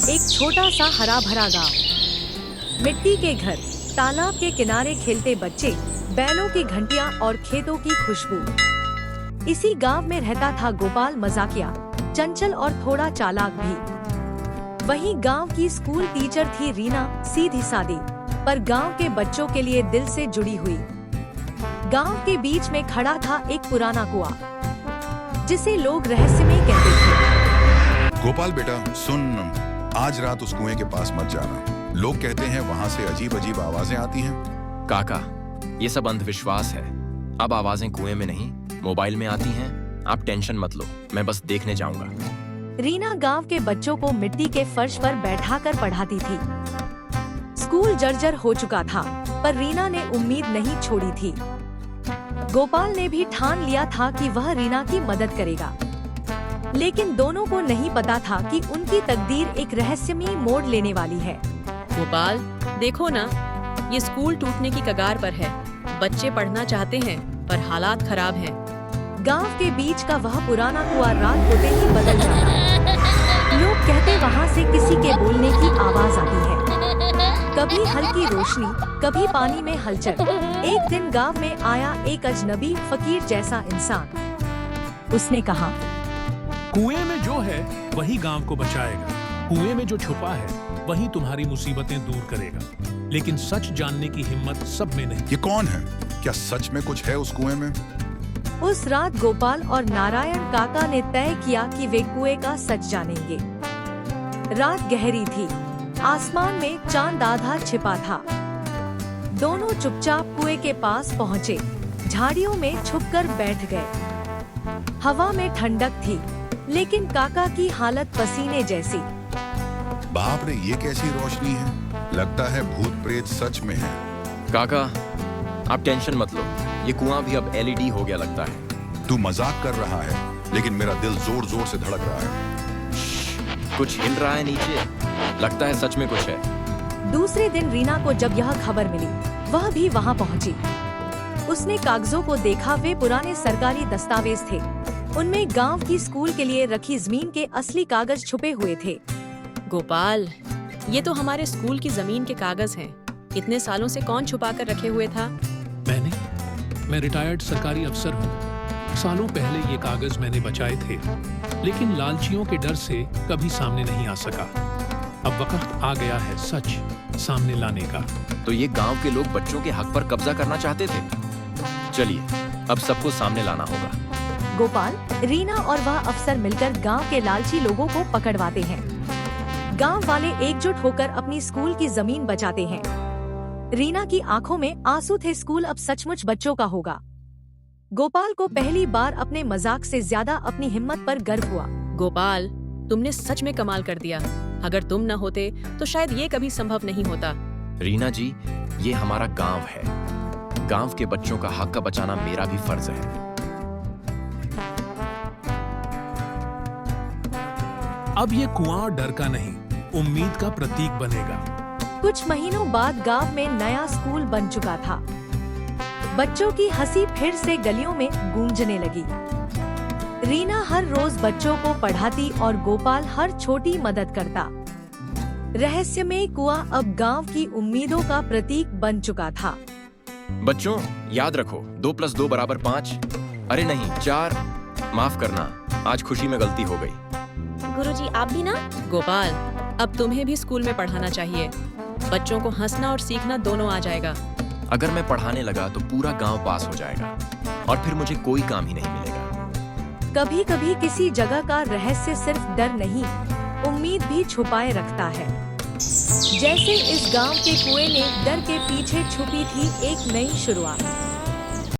एक छोटा सा हरा भरा गांव। मिट्टी के घर, तालाब के किनारे खेलते बच्चे, बैलों की घंटियां और खेतों की खुशबू। इसी गांव में रहता था गोपाल, मजाकिया, चंचल और थोड़ा चालाक भी। वहीं गांव की स्कूल टीचर थी रीना, सीधी सादी पर गांव के बच्चों के लिए दिल से जुड़ी हुई। गांव के बीच में खड़ा था एक पुराना कुआं, जिसे लोग रहस्यमय कहते थे। गोपाल बेटा सुन, आज रात उस कुएं के पास मत जाना। लोग कहते हैं वहाँ से अजीब अजीब आवाजें आती हैं। काका, ये सब अंधविश्वास है। अब आवाजें कुएं में नहीं, मोबाइल में आती हैं। आप टेंशन मत लो, मैं बस देखने जाऊंगा। रीना गांव के बच्चों को मिट्टी के फर्श पर बैठाकर पढ़ाती थी। स्कूल जर्जर हो चुका था, पर रीना ने उम्मीद नहीं छोड़ी थी। गोपाल ने भी ठान लिया था कि वह रीना की मदद करेगा, लेकिन दोनों को नहीं पता था कि उनकी तकदीर एक रहस्यमयी मोड़ लेने वाली है। गोपाल, देखो ना, ये स्कूल टूटने की कगार पर है। बच्चे पढ़ना चाहते हैं, पर हालात खराब हैं। गांव के बीच का वह पुराना कुआं रात होते ही बदल जाता। लोग कहते वहाँ से किसी के बोलने की आवाज आती है। कभी हल्की रोशनी, कभी पानी में हलचल। एक दिन गांव में आया एक अजनबी फकीर जैसा इंसान। उसने कहा, कुएं में जो है वही गांव को बचाएगा। कुएं में जो छुपा है वही तुम्हारी मुसीबतें दूर करेगा। लेकिन सच जानने की हिम्मत सब में नहीं। ये कौन है? क्या सच में कुछ है उस कुएं में? उस रात गोपाल और नारायण काका ने तय किया कि वे कुएं का सच जानेंगे। रात गहरी थी, आसमान में चांद आधा छिपा था। दोनों चुपचाप कुएं के पास पहुँचे, झाड़ियों में छुपकर बैठ गए। हवा में ठंडक थी, लेकिन काका की हालत पसीने जैसी। बाप रे, ये कैसी रोशनी है? लगता है भूत प्रेत सच में है। काका, आप टेंशन मत लो, ये कुआं भी अब LED हो गया लगता है। तू मजाक कर रहा है, लेकिन मेरा दिल जोर जोर से धड़क रहा है। कुछ हिल रहा है नीचे, लगता है सच में कुछ है। दूसरे दिन रीना को जब यह खबर मिली, वह भी वहां पहुंची। उसने कागजों को देखा। वे पुराने सरकारी दस्तावेज थे। उनमें गांव की स्कूल के लिए रखी जमीन के असली कागज छुपे हुए थे। गोपाल, ये तो हमारे स्कूल की जमीन के कागज हैं। इतने सालों से कौन छुपा कर रखे हुए था? मैं रिटायर्ड सरकारी अफसर हूँ। सालों पहले ये कागज मैंने बचाए थे, लेकिन लालचियों के डर से कभी सामने नहीं आ सका। अब वक्त आ गया है सच सामने लाने का। तो ये गांव के लोग बच्चों के हक पर कब्जा करना चाहते थे। चलिए, अब सबको सामने लाना होगा। गोपाल, रीना और वह अफसर मिलकर गांव के लालची लोगों को पकड़वाते हैं। गांव वाले एकजुट होकर अपनी स्कूल की जमीन बचाते हैं। रीना की आंखों में आंसू थे। स्कूल अब सचमुच बच्चों का होगा। गोपाल को पहली बार अपने मजाक से ज्यादा अपनी हिम्मत पर गर्व हुआ। गोपाल, तुमने सच में कमाल कर दिया। अगर तुम न होते तो शायद ये कभी संभव नहीं होता। रीना जी, ये हमारा गांव है। गांव के बच्चों का हक का बचाना मेरा भी फर्ज है। अब ये कुआं डर का नहीं, उम्मीद का प्रतीक बनेगा। कुछ महीनों बाद गांव में नया स्कूल बन चुका था। बच्चों की हंसी फिर से गलियों में गूंजने लगी। रीना हर रोज बच्चों को पढ़ाती और गोपाल हर छोटी मदद करता। रहस्यमय कुआं अब गांव की उम्मीदों का प्रतीक बन चुका था। बच्चों, याद रखो, 2 + 2 = 5। अरे नहीं, 4। माफ करना, आज खुशी में गलती हो गई। गुरुजी, आप भी ना? गोपाल, अब तुम्हें भी स्कूल में पढ़ाना चाहिए। बच्चों को हंसना और सीखना दोनों आ जाएगा। अगर मैं पढ़ाने लगा तो पूरा गांव पास हो जाएगा और फिर मुझे कोई काम ही नहीं मिलेगा। कभी कभी किसी जगह का रहस्य सिर्फ डर नहीं, उम्मीद भी छुपाए रखता है। जैसे इस गांव के कुएं ने डर के पीछे छुपी थी एक नई शुरुआत।